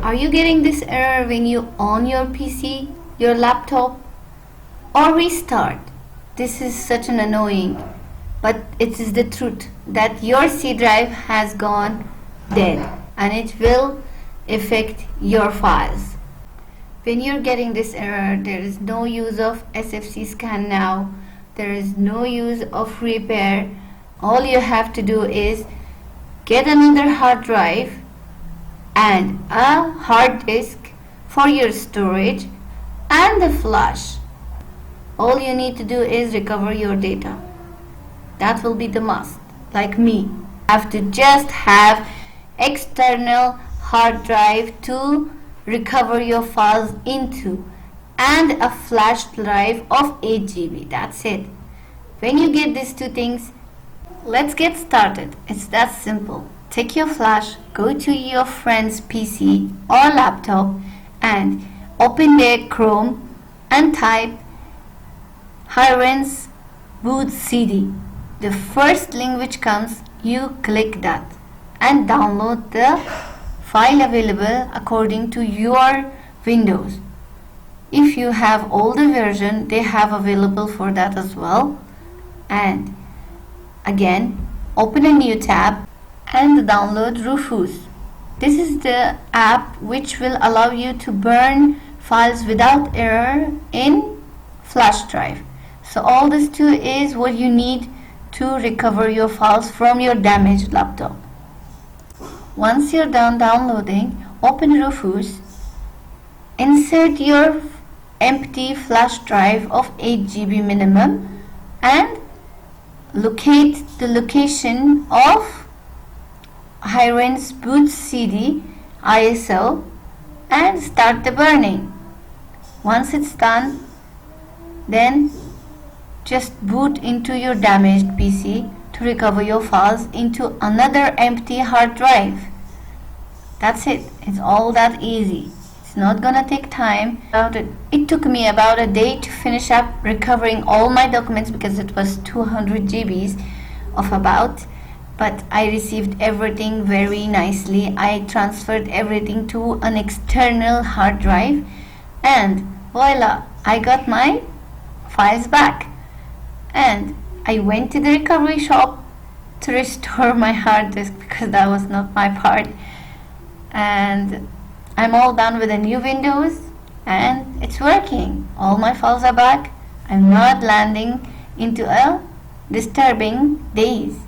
Are you getting this error when you on your PC, your laptop, or restart? This is such an annoying, but it is the truth that your C drive has gone dead and it will affect your files. When you're getting this error, there is no use of SFC scan now. There is no use of repair. All you have to do is get another hard drive and a hard disk for your storage and the flash. All you need to do is recover your data. That will be the must. Like me, you have to just have external hard drive to recover your files into and a flash drive of 8 GB. That's it. When you get these two things, let's get started. It's that simple. Take your flash, go to your friend's PC or laptop and open their Chrome and type Hiren's boot CD. The first link which comes, you click that and download the file available according to your Windows. If you have older version, they have available for that as well. And again, open a new tab and download Rufus. This is the app which will allow you to burn files without error in flash drive. So all this too is what you need to recover your files from your damaged laptop. Once you're done downloading, open Rufus, insert your empty flash drive of 8 GB minimum and locate the location of Hiren's boot CD ISO and start the burning. Once it's done, then just boot into your damaged PC to recover your files into another empty hard drive. That's it. It's all that easy. It's not gonna take time. It took me about a day to finish up recovering all my documents because it was 200 GBs of about, but I received everything very nicely. I transferred everything to an external hard drive and voila, I got my files back. And I went to the recovery shop to restore my hard disk because that was not my part. And I'm all done with the new Windows and it's working. All my files are back. I'm not landing into a disturbing days.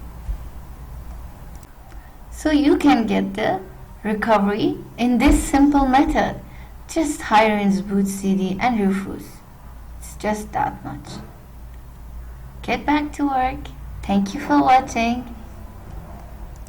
So you can get the recovery in this simple method. Just Hiren's boot CD and Rufus. It's just that much. Get back to work. Thank you for watching.